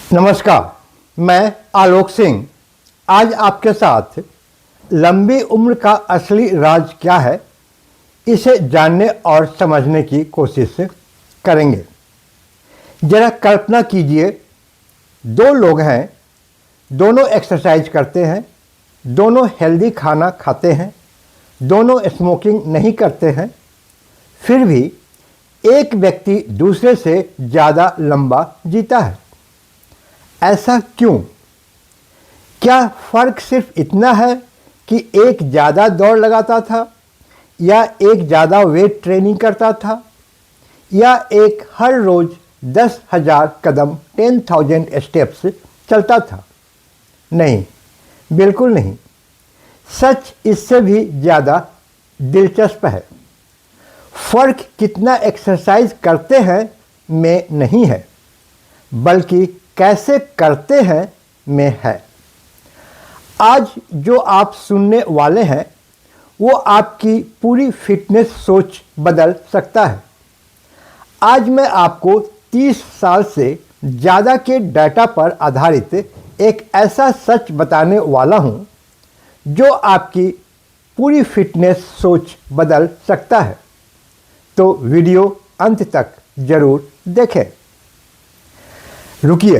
नमस्कार, मैं आलोक सिंह आज आपके साथ लंबी उम्र का असली राज क्या है, इसे जानने और समझने की कोशिश करेंगे। जरा कल्पना कीजिए, दो लोग हैं, दोनों एक्सरसाइज करते हैं, दोनों हेल्दी खाना खाते हैं, दोनों स्मोकिंग नहीं करते हैं, फिर भी एक व्यक्ति दूसरे से ज़्यादा लंबा जीता है। ऐसा क्यों? क्या फ़र्क सिर्फ इतना है कि एक ज़्यादा दौड़ लगाता था, या एक ज़्यादा वेट ट्रेनिंग करता था, या एक हर रोज़ 10,000 कदम 10,000 स्टेप्स चलता था? नहीं, बिल्कुल नहीं। सच इससे भी ज़्यादा दिलचस्प है। फ़र्क कितना एक्सरसाइज करते हैं में नहीं है, बल्कि कैसे करते हैं में है। आज जो आप सुनने वाले हैं वो आपकी पूरी फिटनेस सोच बदल सकता है। आज मैं आपको 30 साल से ज़्यादा के डाटा पर आधारित एक ऐसा सच बताने वाला हूं जो आपकी पूरी फिटनेस सोच बदल सकता है। तो वीडियो अंत तक जरूर देखें। रुकिए,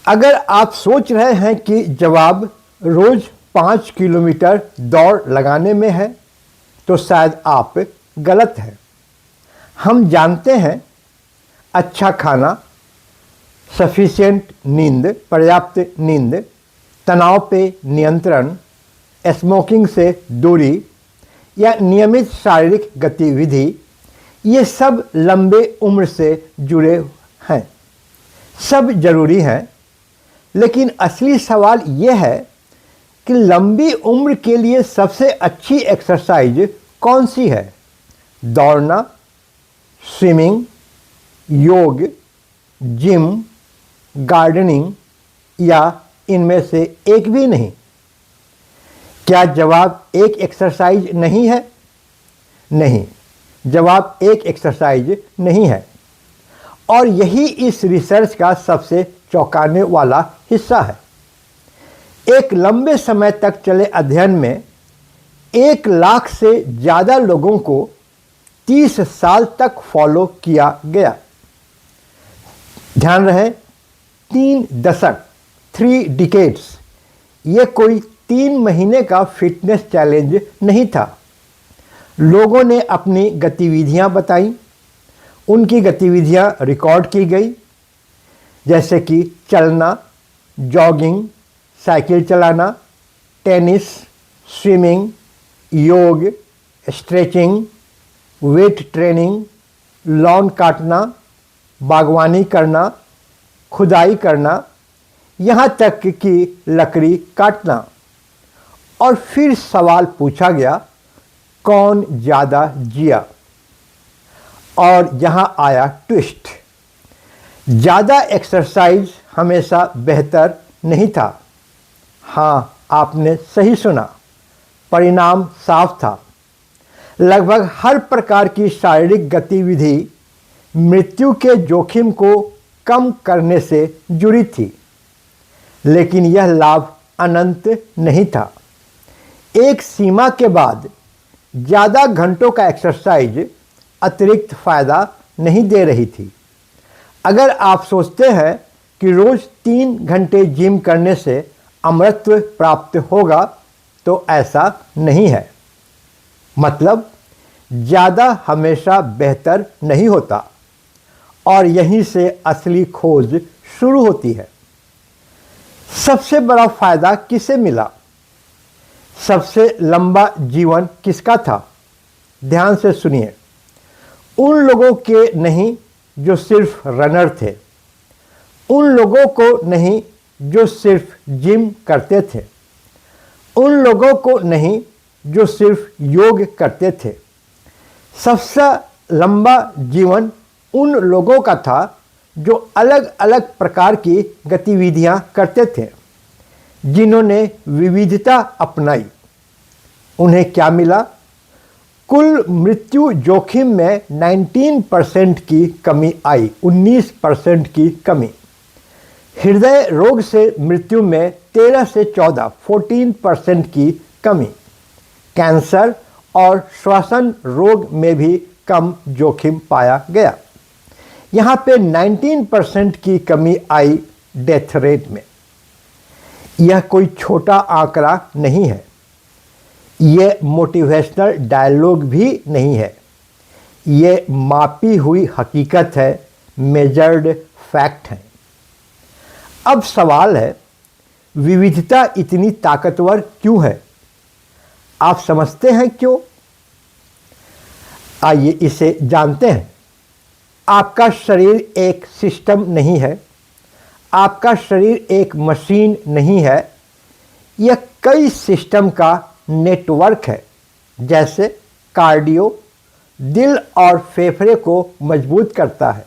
अगर आप सोच रहे हैं कि जवाब रोज 5 किलोमीटर दौड़ लगाने में है, तो शायद आप गलत हैं। हम जानते हैं अच्छा खाना, सफिशिएंट नींद, पर्याप्त नींद, तनाव पे नियंत्रण, स्मोकिंग से दूरी या नियमित शारीरिक गतिविधि, ये सब लंबे उम्र से जुड़े हैं, सब जरूरी हैं। लेकिन असली सवाल यह है कि लंबी उम्र के लिए सबसे अच्छी एक्सरसाइज कौन सी है? दौड़ना, स्विमिंग, योग, जिम, गार्डनिंग, या इनमें से एक भी नहीं? क्या जवाब एक एक्सरसाइज नहीं है? नहीं, जवाब एक एक्सरसाइज नहीं है। और यही इस रिसर्च का सबसे चौंकाने वाला हिस्सा है। एक लंबे समय तक चले अध्ययन में 1 लाख से ज़्यादा लोगों को 30 साल तक फॉलो किया गया। ध्यान रहे, 3 दशक, 3 डिकेड्स। ये कोई 3 महीने का फिटनेस चैलेंज नहीं था। लोगों ने अपनी गतिविधियां बताई, उनकी गतिविधियां रिकॉर्ड की गई, जैसे कि चलना, जॉगिंग, साइकिल चलाना, टेनिस, स्विमिंग, योग, स्ट्रेचिंग, वेट ट्रेनिंग, लॉन काटना, बागवानी करना, खुदाई करना, यहाँ तक कि लकड़ी काटना। और फिर सवाल पूछा गया, कौन ज़्यादा जिया? और यहाँ आया ट्विस्ट। ज़्यादा एक्सरसाइज हमेशा बेहतर नहीं था। हाँ, आपने सही सुना, परिणाम साफ था। लगभग हर प्रकार की शारीरिक गतिविधि मृत्यु के जोखिम को कम करने से जुड़ी थी, लेकिन यह लाभ अनंत नहीं था। एक सीमा के बाद ज़्यादा घंटों का एक्सरसाइज अतिरिक्त फ़ायदा नहीं दे रही थी। अगर आप सोचते हैं कि रोज़ 3 घंटे जिम करने से अमरत्व प्राप्त होगा, तो ऐसा नहीं है। मतलब, ज़्यादा हमेशा बेहतर नहीं होता, और यहीं से असली खोज शुरू होती है। सबसे बड़ा फ़ायदा किसे मिला? सबसे लंबा जीवन किसका था? ध्यान से सुनिए। उन लोगों के नहीं जो सिर्फ रनर थे, उन लोगों को नहीं जो सिर्फ जिम करते थे, उन लोगों को नहीं जो सिर्फ योग करते थे। सबसे लंबा जीवन उन लोगों का था जो अलग अलग प्रकार की गतिविधियां करते थे, जिन्होंने विविधता अपनाई। उन्हें क्या मिला? कुल मृत्यु जोखिम में 19% की कमी आई, 19% की कमी। हृदय रोग से मृत्यु में 13 से 14% की कमी, कैंसर और श्वसन रोग में भी कम जोखिम पाया गया। यहाँ पे 19% की कमी आई डेथ रेट में। यह कोई छोटा आंकड़ा नहीं है, यह मोटिवेशनल डायलॉग भी नहीं है, ये मापी हुई हकीकत है, मेजर्ड फैक्ट है। अब सवाल है, विविधता इतनी ताकतवर क्यों है? आप समझते हैं क्यों? आइए इसे जानते हैं। आपका शरीर एक सिस्टम नहीं है, आपका शरीर एक मशीन नहीं है, यह कई सिस्टम का नेटवर्क है। जैसे कार्डियो दिल और फेफड़े को मजबूत करता है,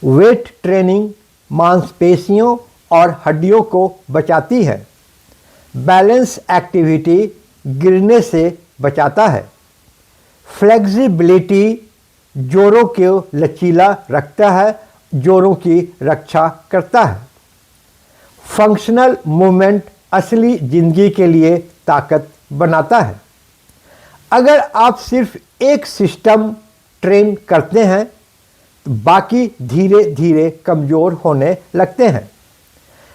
वेट ट्रेनिंग मांसपेशियों और हड्डियों को बचाती है, बैलेंस एक्टिविटी गिरने से बचाता है, फ्लेक्सिबिलिटी जोड़ों को लचीला रखता है, जोड़ों की रक्षा करता है, फंक्शनल मूवमेंट असली जिंदगी के लिए ताकत बनाता है। अगर आप सिर्फ एक सिस्टम ट्रेन करते हैं तो बाकी धीरे धीरे कमज़ोर होने लगते हैं,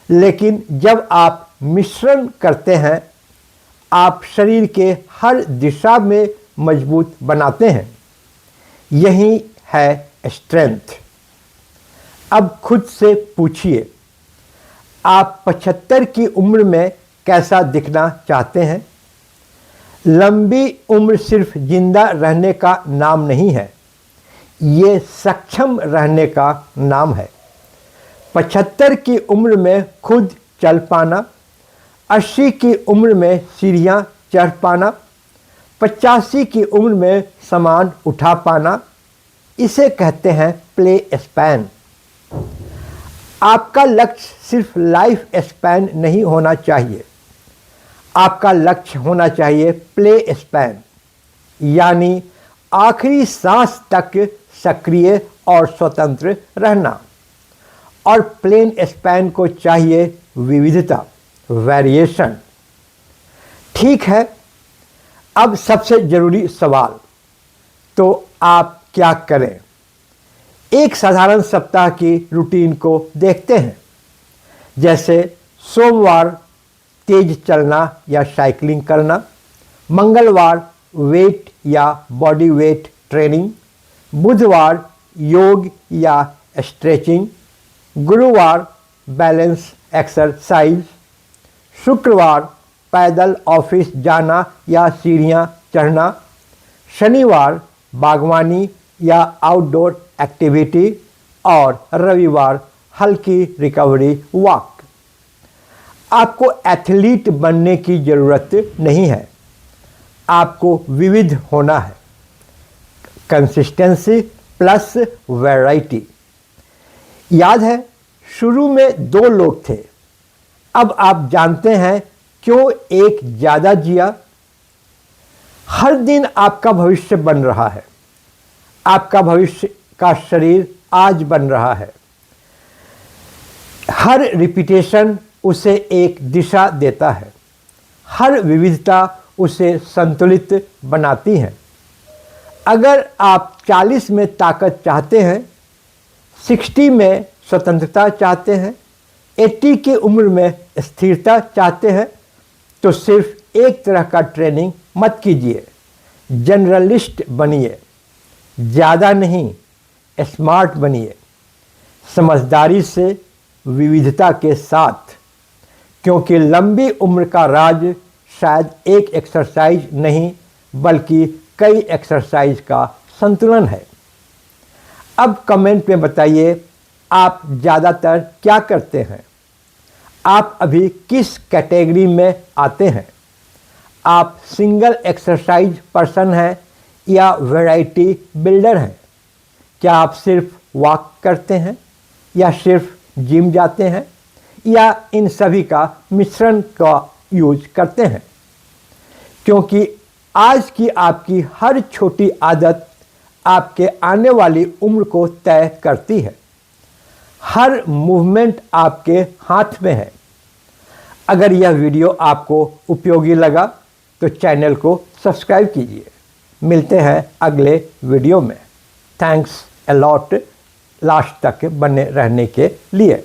लेकिन जब आप मिश्रण करते हैं आप शरीर के हर दिशा में मजबूत बनाते हैं। यही है स्ट्रेंथ। अब खुद से पूछिए, आप 75 की उम्र में कैसा दिखना चाहते हैं? लंबी उम्र सिर्फ जिंदा रहने का नाम नहीं है, ये सक्षम रहने का नाम है। 75 की उम्र में खुद चल पाना, 80 की उम्र में सीढ़ियाँ चढ़ पाना, 85 की उम्र में सामान उठा पाना, इसे कहते हैं प्ले स्पैन। आपका लक्ष्य सिर्फ लाइफ स्पैन नहीं होना चाहिए, आपका लक्ष्य होना चाहिए प्ले स्पैन, यानी आखिरी सांस तक सक्रिय और स्वतंत्र रहना। और प्लेन स्पैन को चाहिए विविधता, वेरिएशन। ठीक है, अब सबसे जरूरी सवाल, तो आप क्या करें? एक साधारण सप्ताह की रूटीन को देखते हैं। जैसे सोमवार तेज चलना या साइकिलिंग करना, मंगलवार वेट या बॉडी वेट ट्रेनिंग, बुधवार योग या स्ट्रेचिंग, गुरुवार बैलेंस एक्सरसाइज, शुक्रवार पैदल ऑफिस जाना या सीढ़ियाँ चढ़ना, शनिवार बागवानी या आउटडोर एक्टिविटी और रविवार हल्की रिकवरी वॉक। आपको एथलीट बनने की ज़रूरत नहीं है, आपको विविध होना है। Consistency plus variety. याद है, शुरू में 2 लोग थे, अब आप जानते हैं क्यों एक ज़्यादा जिया। हर दिन आपका भविष्य बन रहा है, आपका भविष्य का शरीर आज बन रहा है। हर रिपीटेशन उसे एक दिशा देता है, हर विविधता उसे संतुलित बनाती है। अगर आप 40 में ताकत चाहते हैं, 60 में स्वतंत्रता चाहते हैं, 80 की उम्र में स्थिरता चाहते हैं, तो सिर्फ एक तरह का ट्रेनिंग मत कीजिए, जनरलिस्ट बनिए। ज़्यादा नहीं, स्मार्ट बनिए, समझदारी से, विविधता के साथ। क्योंकि लंबी उम्र का राज शायद एक एक्सरसाइज नहीं बल्कि कई एक्सरसाइज का संतुलन है। अब कमेंट में बताइए, आप ज़्यादातर क्या करते हैं? आप अभी किस कैटेगरी में आते हैं? आप सिंगल एक्सरसाइज पर्सन हैं या वैरायटी बिल्डर हैं? क्या आप सिर्फ वॉक करते हैं या सिर्फ जिम जाते हैं या इन सभी का मिश्रण का यूज करते हैं? क्योंकि आज की आपकी हर छोटी आदत आपके आने वाली उम्र को तय करती है। हर मूवमेंट आपके हाथ में है। अगर यह वीडियो आपको उपयोगी लगा तो चैनल को सब्सक्राइब कीजिए। मिलते हैं अगले वीडियो में। थैंक्स अ लॉट लास्ट तक बने रहने के लिए।